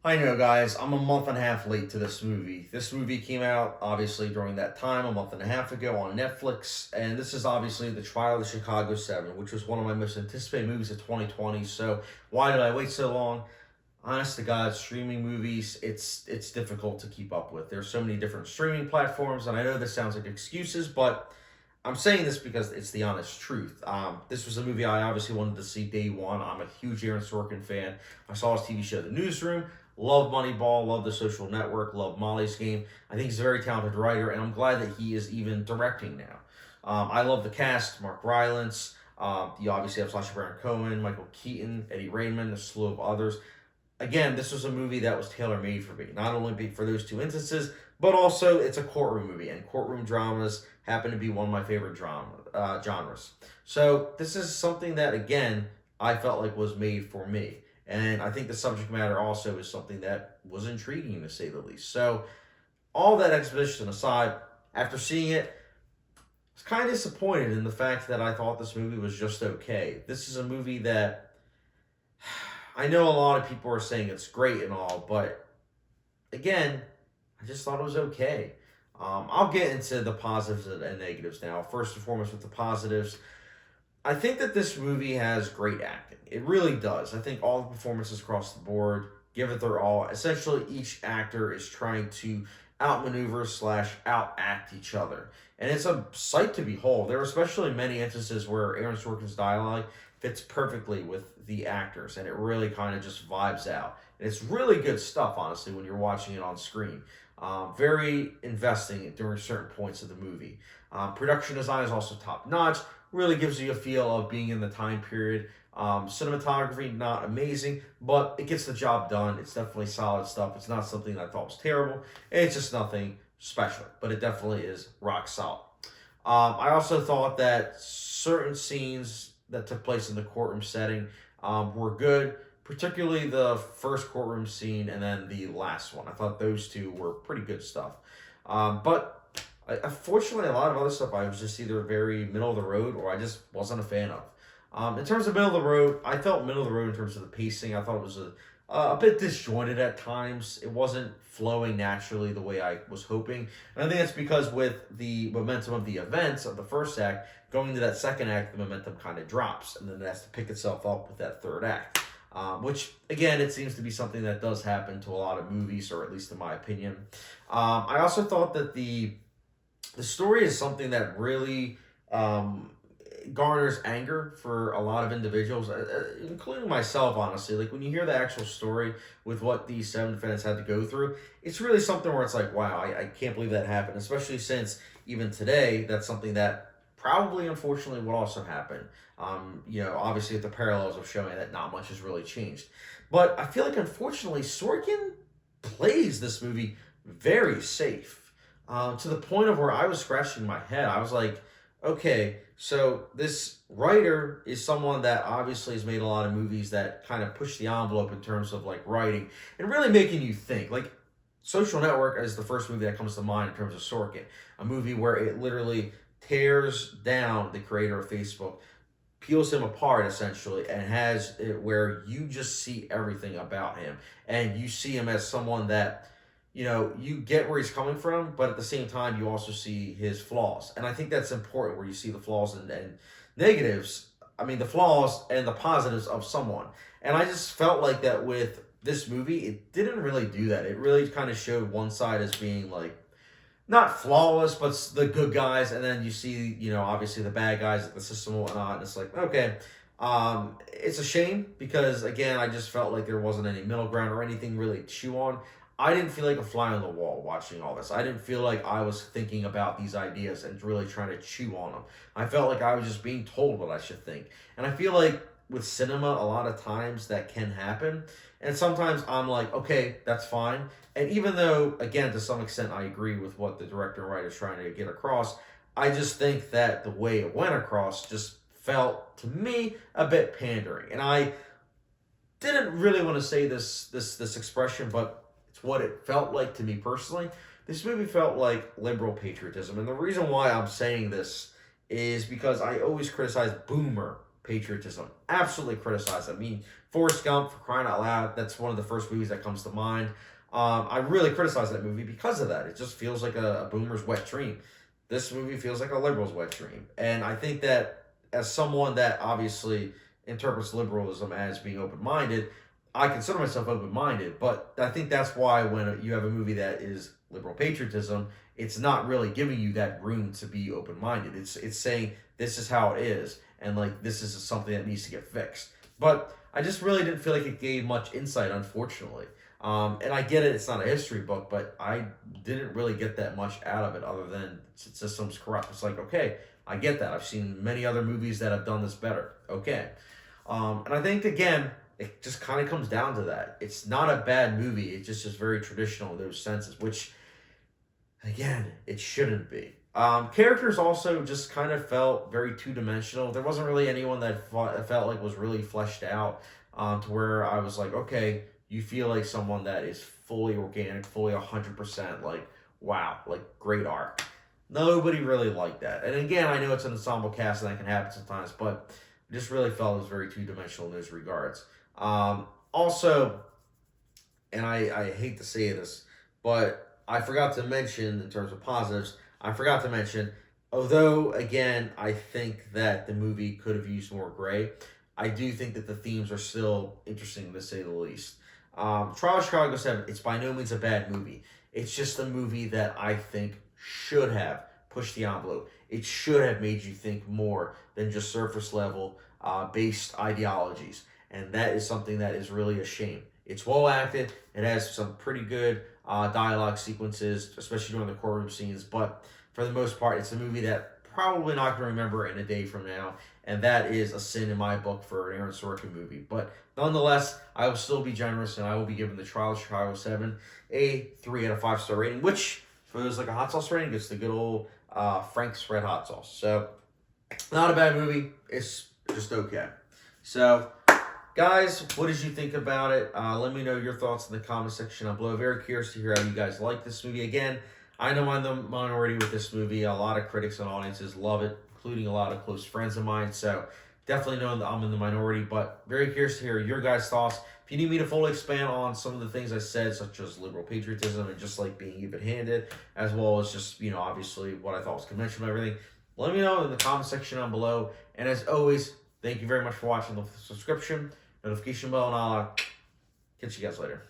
I know, guys. I'm a month and a half late to this movie. This movie came out, obviously, during that time, a month and a half ago on Netflix. And this is obviously The Trial of the Chicago 7, which was one of my most anticipated movies of 2020. So, why did I wait so long? Honest to God, streaming movies, it's difficult to keep up with. There's so many different streaming platforms, and I know this sounds like excuses, but I'm saying this because it's the honest truth. This was a movie I obviously wanted to see day one. I'm a huge Aaron Sorkin fan. I saw his TV show, The Newsroom. Love Moneyball. Love The Social Network. Love Molly's Game. I think he's a very talented writer, and I'm glad that he is even directing now. I love the cast: Mark Rylance. You obviously have Sacha Baron Cohen, Michael Keaton, Eddie Raymond, a slew of others. Again, this was a movie that was tailor made for me. Not only for those two instances, but also it's a courtroom movie, and courtroom dramas happen to be one of my favorite genres. So this is something that, again, I felt like was made for me, and I think the subject matter also is something that was intriguing to say the least. So all that exposition aside, after seeing it, I was kind of disappointed in the fact that I thought this movie was just okay. This is a movie that I know a lot of people are saying it's great and all, but again, I just thought it was okay. I'll get into the positives and negatives now. First and foremost, with the positives, I think that this movie has great acting. It really does. I think all the performances across the board give it their all. Essentially, each actor is trying to outmaneuver slash outact each other, and it's a sight to behold. There are especially many instances where Aaron Sorkin's dialogue fits perfectly with the actors, and it really kind of just vibes out. And it's really good stuff, honestly, when you're watching it on screen. Very investing during certain points of the movie. Production design is also top notch. Really gives you a feel of being in the time period. Cinematography, not amazing, but it gets the job done. It's definitely solid stuff. It's not something that I thought was terrible. It's just nothing special, but it definitely is rock solid. I also thought that certain scenes that took place in the courtroom setting were good, particularly the first courtroom scene and then the last one. I thought those two were pretty good stuff. But unfortunately, a lot of other stuff I was just either very middle of the road or I just wasn't a fan of. In terms of middle of the road, I felt middle of the road in terms of the pacing. I thought it was a bit disjointed at times. It wasn't flowing naturally the way I was hoping. And I think that's because with the momentum of the events of the first act, going into that second act, the momentum kind of drops. And then it has to pick itself up with that third act. Which, again, it seems to be something that does happen to a lot of movies, or at least in my opinion. I also thought that the story is something that really garners anger for a lot of individuals, including myself, honestly. Like, when you hear the actual story with what these seven defendants had to go through, it's really something where it's like, wow, I can't believe that happened, especially since even today, that's something that probably, unfortunately, would also happen. Obviously, with the parallels of showing that not much has really changed. But I feel like, unfortunately, Sorkin plays this movie very safe, to the point of where I was scratching my head. I was like, okay, so this writer is someone that obviously has made a lot of movies that kind of push the envelope in terms of like writing and really making you think. Like, Social Network is the first movie that comes to mind in terms of Sorkin, a movie where it literally tears down the creator of Facebook, peels him apart essentially, and has it where you just see everything about him, and you see him as someone that you get where he's coming from, but at the same time you also see his flaws. And I think that's important, where you see the flaws and negatives, I mean the flaws and the positives of someone. And I just felt like that with this movie, it didn't really do that. It really kind of showed one side as being like not flawless, but the good guys, and then you see, obviously the bad guys at the system and whatnot, and it's like, okay, it's a shame because, again, I just felt like there wasn't any middle ground or anything really to chew on. I didn't feel like a fly on the wall watching all this. I didn't feel like I was thinking about these ideas and really trying to chew on them. I felt like I was just being told what I should think. And I feel like with cinema, a lot of times that can happen. And sometimes I'm like, okay, that's fine. And even though, again, to some extent, I agree with what the director and writer is trying to get across, I just think that the way it went across just felt to me a bit pandering. And I didn't really want to say this expression, but it's what it felt like to me personally. This movie felt like liberal patriotism, and the reason why I'm saying this is because I always criticize boomer patriotism. Absolutely criticize. I mean, Forrest Gump, for crying out loud, that's one of the first movies that comes to mind. I really criticize that movie because of that. It just feels like a boomer's wet dream. This movie feels like a liberal's wet dream. And I think that as someone that obviously interprets liberalism as being open minded, I consider myself open minded, but I think that's why when you have a movie that is liberal patriotism, it's not really giving you that room to be open minded. It's saying this is how it is, and like this is something that needs to get fixed. But I just really didn't feel like it gave much insight, unfortunately. And I get it; it's not a history book, but I didn't really get that much out of it, other than system's corrupt. It's like, okay, I get that. I've seen many other movies that have done this better. Okay, and I think again, it just kind of comes down to that. It's not a bad movie. It's just very traditional in those senses, which again, it shouldn't be. Characters also just kind of felt very two dimensional. There wasn't really anyone that felt like was really fleshed out to where I was like, okay, you feel like someone that is fully organic, fully 100%, like, wow, like great art. Nobody really liked that. And again, I know it's an ensemble cast and that can happen sometimes, but I just really felt it was very two dimensional in those regards. Also, and I hate to say this, but I forgot to mention in terms of positives, I forgot to mention, although again, I think that the movie could have used more gray, I do think that the themes are still interesting to say the least. Trial of Chicago 7, it's by no means a bad movie. It's just a movie that I think should have pushed the envelope. It should have made you think more than just surface level based ideologies. And that is something that is really a shame. It's well acted. It has some pretty good dialogue sequences, especially during the courtroom scenes. But for the most part, it's a movie that probably not going to remember in a day from now. And that is a sin in my book for an Aaron Sorkin movie. But nonetheless, I will still be generous and I will be giving The Trial of Chicago 7 a 3 out of 5 star rating, which for those like a hot sauce rating, it's the good old Frank's Red Hot Sauce. So, not a bad movie. It's just okay. So, guys, what did you think about it? Let me know your thoughts in the comment section down below. Very curious to hear how you guys like this movie. Again, I know I'm the minority with this movie. A lot of critics and audiences love it, including a lot of close friends of mine. So definitely know that I'm in the minority, but very curious to hear your guys' thoughts. If you need me to fully expand on some of the things I said, such as liberal patriotism and just like being even-handed, as well as just, obviously what I thought was conventional and everything, let me know in the comment section down below. And as always, thank you very much for watching. The subscription, notification bell, and I'll catch you guys later.